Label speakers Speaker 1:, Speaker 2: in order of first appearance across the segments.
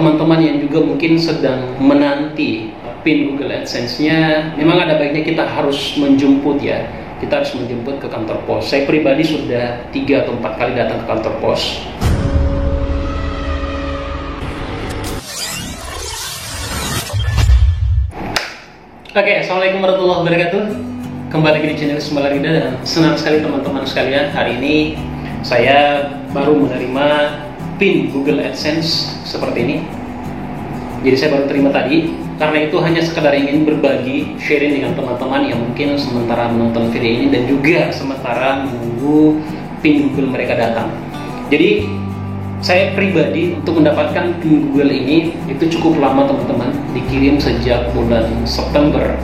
Speaker 1: teman-teman yang juga mungkin sedang menanti PIN Google AdSense-nya, memang ada baiknya kita harus menjemput ya. Kita harus menjemput ke kantor pos. Saya pribadi sudah 3 atau 4 kali datang ke kantor pos. Oke, assalamualaikum warahmatullahi wabarakatuh. Kembali lagi di channel Sumber Rida dan senang sekali teman-teman sekalian. Hari ini saya baru menerima PIN Google AdSense seperti ini. Jadi saya baru terima tadi. Karena itu hanya sekedar ingin berbagi, sharing dengan teman-teman yang mungkin sementara menonton video ini dan juga sementara menunggu PIN Google mereka datang. Jadi saya pribadi untuk mendapatkan PIN Google ini itu cukup lama teman-teman, dikirim sejak bulan September.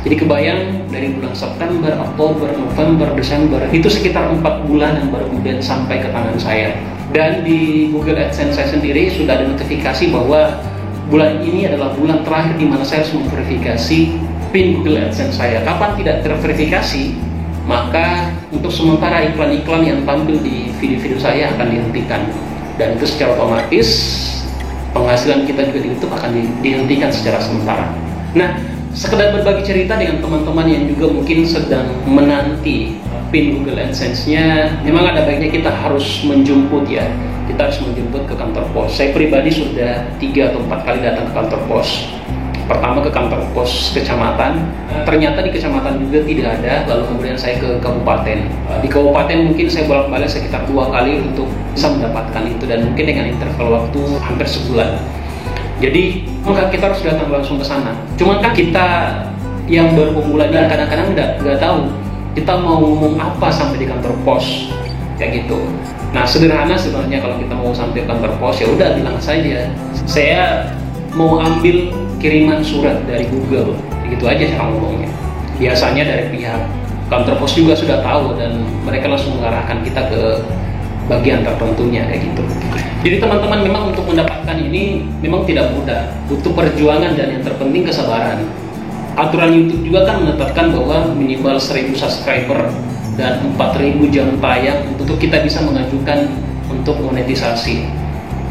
Speaker 1: Jadi kebayang dari bulan September, Oktober, November, Desember itu sekitar 4 bulan yang baru kemudian sampai ke tangan saya. Dan di Google AdSense saya sendiri sudah ada notifikasi bahwa bulan ini adalah bulan terakhir di mana saya harus memverifikasi PIN Google AdSense saya. Kapan tidak terverifikasi, maka untuk sementara iklan-iklan yang tampil di video-video saya akan dihentikan. Dan itu secara otomatis penghasilan kita juga di YouTube akan dihentikan secara sementara. Nah, sekedar berbagi cerita dengan teman-teman yang juga mungkin sedang menanti PIN Google AdSense-nya, memang ada baiknya kita harus menjemput ya. Kita harus menjemput ke kantor pos. Saya pribadi sudah 3 atau 4 kali datang ke kantor pos. Pertama ke kantor pos kecamatan, ternyata di kecamatan juga tidak ada. Lalu kemudian saya ke kabupaten. Di kabupaten mungkin saya bolak-balik sekitar 2 kali untuk bisa mendapatkan itu, dan mungkin dengan interval waktu hampir sebulan. Jadi maka kita harus datang langsung ke sana. Cuman kan kita yang baru pemula ini kadang-kadang nggak tahu kita mau ngomong apa sampai di kantor pos kayak gitu. Nah, sederhana sebenarnya kalau kita mau sampai kantor pos ya udah bilang saja saya mau ambil kiriman surat dari Google, gitu aja cara ngomongnya. Biasanya dari pihak kantor pos juga sudah tahu dan mereka langsung mengarahkan kita ke bagian tertentunya kayak gitu. Jadi teman-teman, memang untuk mendapatkan ini memang tidak mudah, butuh perjuangan dan yang terpenting kesabaran. Aturan YouTube juga kan menetapkan bahwa minimal 1000 subscriber dan 4000 jam tayang untuk kita bisa mengajukan untuk monetisasi,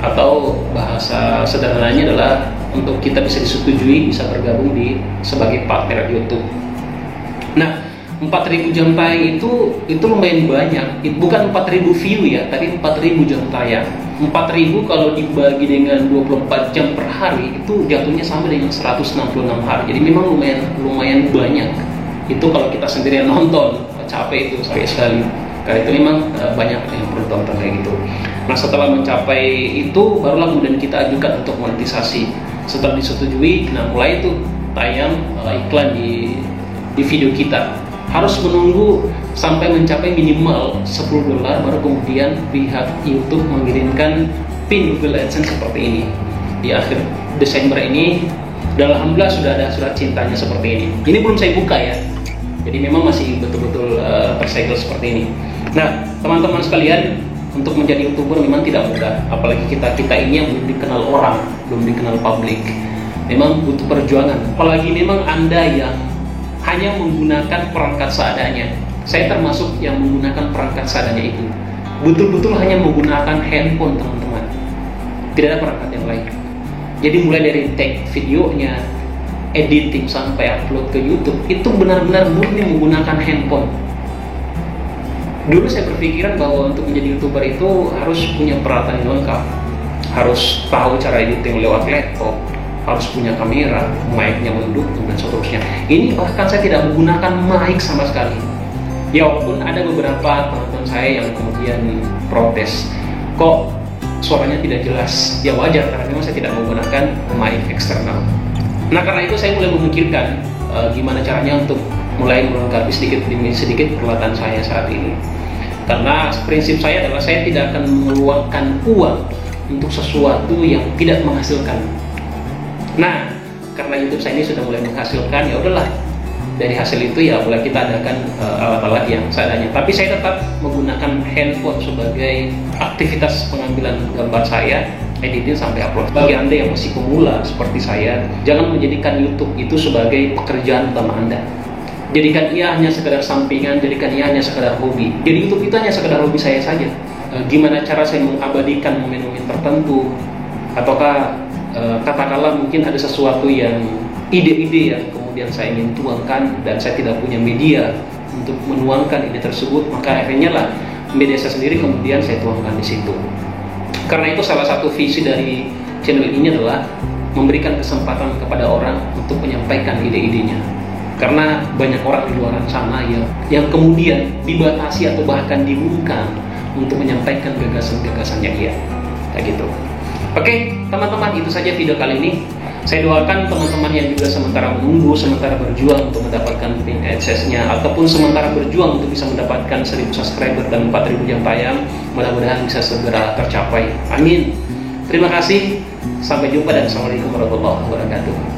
Speaker 1: atau bahasa sederhananya adalah untuk kita bisa disetujui bisa bergabung sebagai partner YouTube. Nah, 4000 jam tayang itu lumayan banyak. Bukan 4000 view ya, tapi 4000 jam tayang. 4000 kalau dibagi dengan 24 jam per hari itu jatuhnya sama dengan 166 hari. Jadi memang lumayan banyak. Itu kalau kita sendirian nonton, capek itu sekali. Karena itu memang banyak yang perlu tonton kayak gitu. Nah, setelah mencapai itu barulah kemudian kita ajukan untuk monetisasi. Setelah disetujui, nah mulai itu tayang iklan di video kita. Harus menunggu sampai mencapai minimal $10 baru kemudian pihak YouTube mengirimkan PIN Google AdSense seperti ini. Di akhir Desember ini, dan alhamdulillah sudah ada surat cintanya seperti ini. Ini belum saya buka ya. Jadi memang masih betul-betul tersegel seperti ini. Nah, teman-teman sekalian, untuk menjadi YouTuber memang tidak mudah. Apalagi kita ini yang belum dikenal orang, belum dikenal publik. Memang butuh perjuangan. Apalagi memang Anda yang hanya menggunakan perangkat seadanya. Saya termasuk yang menggunakan perangkat seadanya itu. Betul-betul hanya menggunakan handphone teman-teman. Tidak ada perangkat yang lain. Jadi mulai dari take videonya, editing sampai upload ke YouTube itu benar-benar murni menggunakan handphone. Dulu saya berpikiran bahwa untuk menjadi YouTuber itu harus punya peralatan yang lengkap, harus tahu cara editing lewat laptop, harus punya kamera, mic-nya mendukung dan seterusnya. Ini bahkan saya tidak menggunakan mic sama sekali. Ya walaupun ada beberapa teman-teman saya yang kemudian protes, kok suaranya tidak jelas. Ya wajar karena memang saya tidak menggunakan mic eksternal. Nah, karena itu saya mulai memikirkan gimana caranya untuk mulai melengkapi sedikit demi sedikit peralatan saya saat ini. Karena prinsip saya adalah saya tidak akan mengeluarkan uang untuk sesuatu yang tidak menghasilkan. Nah, karena YouTube saya ini sudah mulai menghasilkan, ya udahlah. Dari hasil itu ya mulai kita adakan alat-alat yang seadanya. Tapi saya tetap menggunakan handphone sebagai aktivitas pengambilan gambar saya, editing sampai upload. Bagi Anda yang masih pemula seperti saya, jangan menjadikan YouTube itu sebagai pekerjaan utama Anda. Jadikan ia hanya sekedar sampingan, jadikan ia hanya sekedar hobi. Jadi YouTube itu hanya sekedar hobi saya saja. Gimana cara saya mengabadikan momen-momen tertentu, ataukah katakanlah mungkin ada sesuatu yang ide-ide yang kemudian saya ingin tuangkan dan saya tidak punya media untuk menuangkan ide tersebut, maka akhirnya lah media saya sendiri kemudian saya tuangkan di situ. Karena itu salah satu visi dari channel ini adalah memberikan kesempatan kepada orang untuk menyampaikan ide-idenya. Karena banyak orang di luar sana yang kemudian dibatasi atau bahkan dibungkam untuk menyampaikan gagasan-gagasannya dia. Kayak gitu. Oke, teman-teman, itu saja video kali ini. Saya doakan teman-teman yang juga sementara menunggu, sementara berjuang untuk mendapatkan pin AdSense-nya, ataupun sementara berjuang untuk bisa mendapatkan 1000 subscriber dan 4000 jam tayang, mudah-mudahan bisa segera tercapai. Amin. Terima kasih. Sampai jumpa dan Assalamualaikum warahmatullahi wabarakatuh.